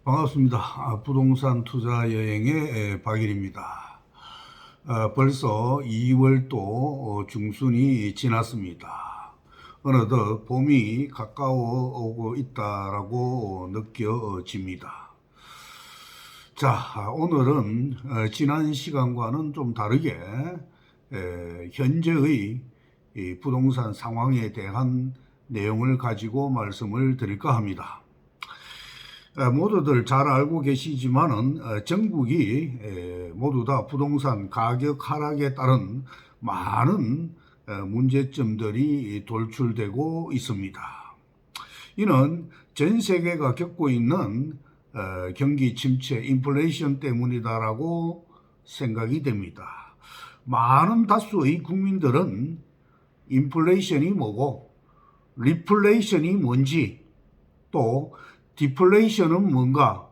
반갑습니다. 부동산 투자 여행의 박일입니다. 벌써 2월도 중순이 지났습니다. 어느덧 봄이 가까워 오고 있다라고 느껴집니다. 자, 오늘은 지난 시간과는 좀 다르게 현재의 부동산 상황에 대한 내용을 가지고 말씀을 드릴까 합니다. 모두들 잘 알고 계시지만은 전국이 모두 다 부동산 가격 하락에 따른 많은 문제점들이 돌출되고 있습니다. 이는 전 세계가 겪고 있는 경기 침체, 인플레이션 때문이다라고 생각이 됩니다. 많은 다수의 국민들은 인플레이션이 뭐고 리플레이션이 뭔지, 또 디플레이션은 뭔가,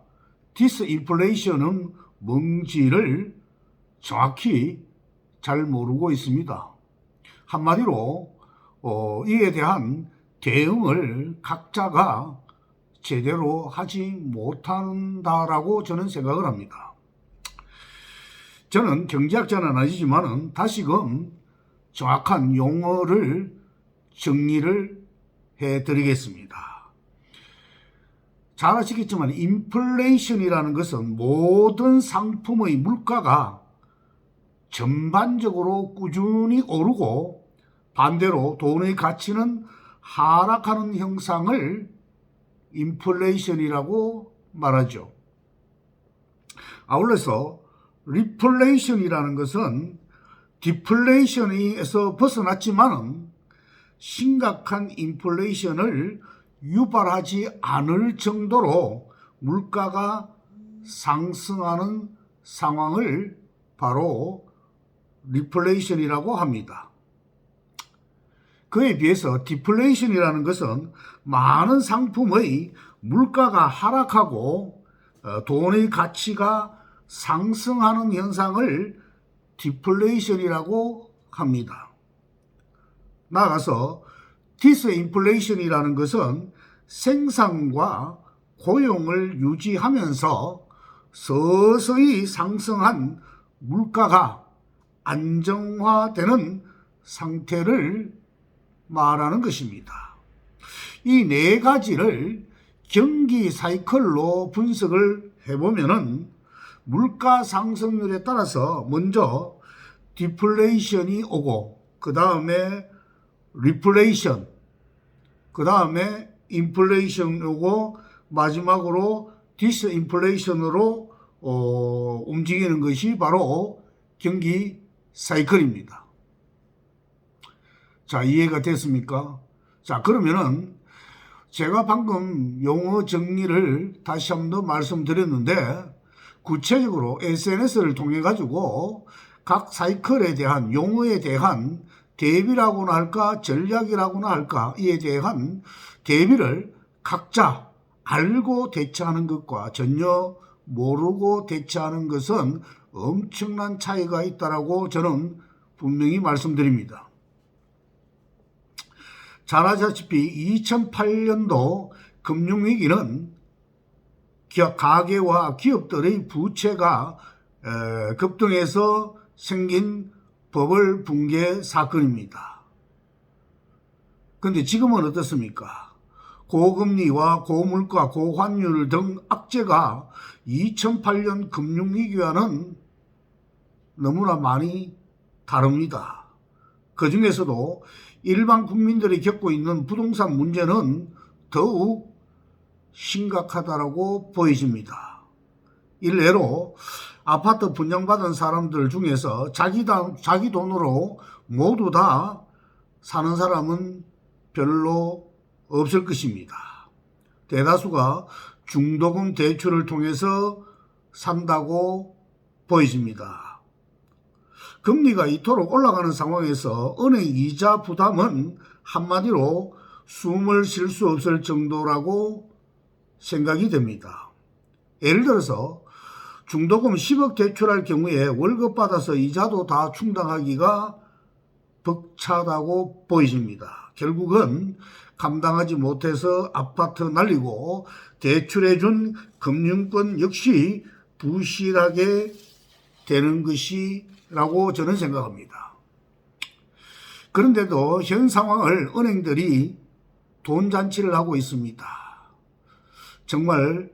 디스인플레이션은 뭔지를 정확히 잘 모르고 있습니다. 한마디로 이에 대한 대응을 각자가 제대로 하지 못한다라고 저는 생각을 합니다. 저는 경제학자는 아니지만은 다시금 정확한 용어를 정리를 해드리겠습니다. 잘 아시겠지만 인플레이션이라는 것은 모든 상품의 물가가 전반적으로 꾸준히 오르고 반대로 돈의 가치는 하락하는 형상을 인플레이션이라고 말하죠. 아울러서 리플레이션이라는 것은 디플레이션에서 벗어났지만은 심각한 인플레이션을 유발하지 않을 정도로 물가가 상승하는 상황을 바로 리플레이션이라고 합니다. 그에 비해서 디플레이션이라는 것은 많은 상품의 물가가 하락하고 돈의 가치가 상승하는 현상을 디플레이션이라고 합니다. 나아가서 디스인플레이션이라는 것은 생산과 고용을 유지하면서 서서히 상승한 물가가 안정화되는 상태를 말하는 것입니다. 이 네 가지를 경기 사이클로 분석을 해보면은 물가 상승률에 따라서 먼저 디플레이션이 오고 그 다음에 리플레이션, 그 다음에 인플레이션 오고 마지막으로 디스인플레이션으로 움직이는 것이 바로 경기 사이클입니다. 자, 이해가 됐습니까? 자, 그러면은 제가 방금 용어 정리를 다시 한 번 더 말씀드렸는데 구체적으로 SNS를 통해 가지고 각 사이클에 대한 용어에 대한 대비라고나 할까 전략이라고나 할까 이에 대한 대비를 각자 알고 대처하는 것과 전혀 모르고 대처하는 것은 엄청난 차이가 있다라고 저는 분명히 말씀드립니다. 잘 아시다시피 2008년도 금융위기는 가계와 기업들의 부채가 급등해서 생긴 버블 붕괴 사건입니다. 그런데 지금은 어떻습니까? 고금리와 고물가, 고환율 등 악재가 2008년 금융위기와는 너무나 많이 다릅니다. 그 중에서도 일반 국민들이 겪고 있는 부동산 문제는 더욱 심각하다고 보여집니다. 일례로 아파트 분양받은 사람들 중에서 자기 돈으로 모두 다 사는 사람은 별로 없을 것입니다. 대다수가 중도금 대출을 통해서 산다고 보여집니다. 금리가 이토록 올라가는 상황에서 은행 이자 부담은 한마디로 숨을 쉴 수 없을 정도라고 생각이 됩니다. 예를 들어서 중도금 10억 대출할 경우에 월급 받아서 이자도 다 충당하기가 벅차다고 보여집니다. 결국은 감당하지 못해서 아파트 날리고 대출해준 금융권 역시 부실하게 되는 것이라고 저는 생각합니다. 그런데도 현 상황을 은행들이 돈잔치를 하고 있습니다. 정말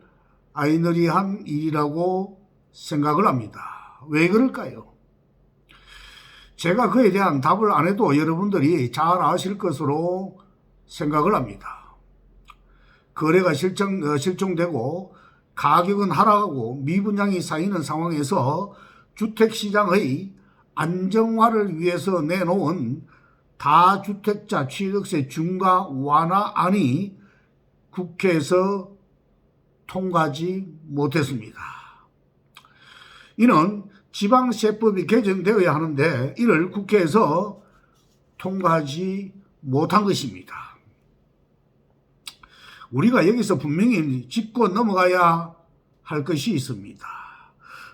아이러니한 일이라고 생각을 합니다. 왜 그럴까요? 제가 그에 대한 답을 안 해도 여러분들이 잘 아실 것으로 생각을 합니다. 거래가 실종되고 가격은 하락하고 미분양이 쌓이는 상황에서 주택시장의 안정화를 위해서 내놓은 다주택자 취득세 중과 완화안이 국회에서 통과하지 못했습니다. 이는 지방세법이 개정되어야 하는데 이를 국회에서 통과하지 못한 것입니다. 우리가 여기서 분명히 짚고 넘어가야 할 것이 있습니다.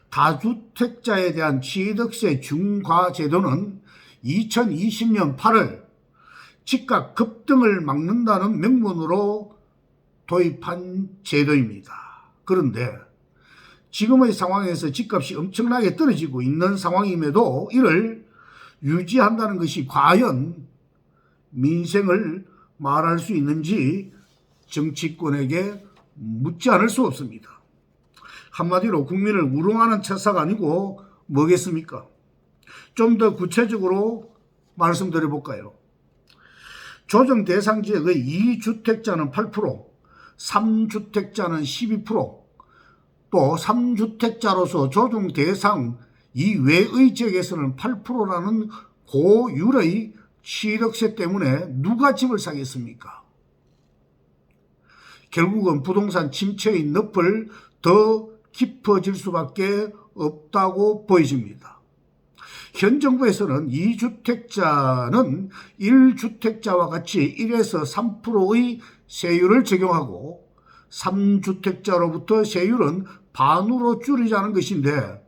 다주택자에 대한 취득세 중과 제도는 2020년 8월 집값 급등을 막는다는 명분으로 도입한 제도입니다. 그런데 지금의 상황에서 집값이 엄청나게 떨어지고 있는 상황임에도 이를 유지한다는 것이 과연 민생을 말할 수 있는지 정치권에게 묻지 않을 수 없습니다. 한마디로 국민을 우롱하는 처사가 아니고 뭐겠습니까? 좀 더 구체적으로 말씀드려 볼까요? 조정 대상 지역의 2주택자는 8%, 3주택자는 12%, 또 3주택자로서 조정 대상 이외의 지역에서는 8%라는 고율의 취득세 때문에 누가 집을 사겠습니까? 결국은 부동산 침체의 늪을 더 깊어질 수밖에 없다고 보여집니다. 현 정부에서는 2주택자는 1주택자와 같이 1에서 3%의 세율을 적용하고 3주택자로부터 세율은 반으로 줄이자는 것인데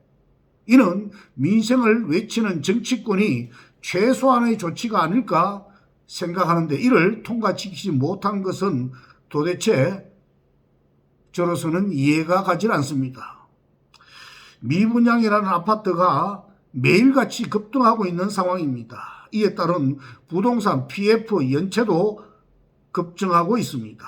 이는 민생을 외치는 정치권이 최소한의 조치가 아닐까 생각하는데 이를 통과시키지 못한 것은 도대체 저로서는 이해가 가질 않습니다. 미분양이라는 아파트가 매일같이 급등하고 있는 상황입니다. 이에 따른 부동산 PF 연체도 급증하고 있습니다.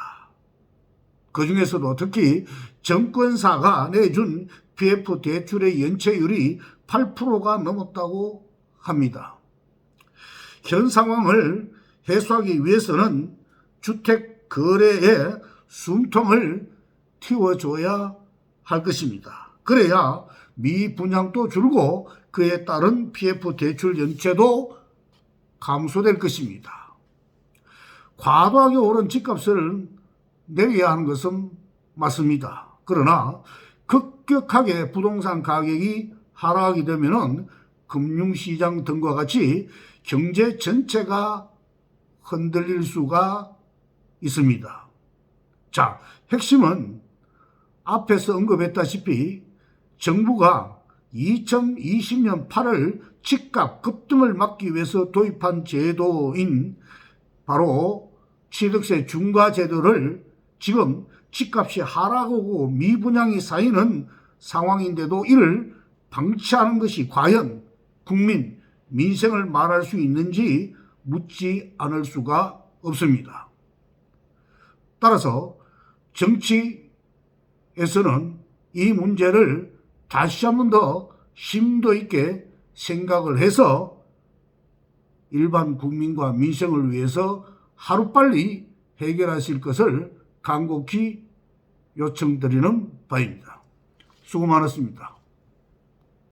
그 중에서도 특히 정권사가 내준 PF 대출의 연체율이 8%가 넘었다고 합니다. 현 상황을 해소하기 위해서는 주택 거래에 숨통을 틔워줘야 할 것입니다. 그래야 미분양도 줄고 그에 따른 PF 대출 연체도 감소될 것입니다. 과도하게 오른 집값을 내려야 하는 것은 맞습니다. 그러나 급격하게 부동산 가격이 하락하게 되면 금융시장 등과 같이 경제 전체가 흔들릴 수가 있습니다. 자, 핵심은 앞에서 언급했다시피 정부가 2020년 8월 집값 급등을 막기 위해서 도입한 제도인 바로 취득세 중과 제도를 지금 집값이 하락하고 미분양이 쌓이는 상황인데도 이를 방치하는 것이 과연 국민, 민생을 말할 수 있는지 묻지 않을 수가 없습니다. 따라서 정치에서는 이 문제를 다시 한 번 더 심도 있게 생각을 해서 일반 국민과 민생을 위해서 하루빨리 해결하실 것을 간곡히 요청드리는 바입니다. 수고 많았습니다.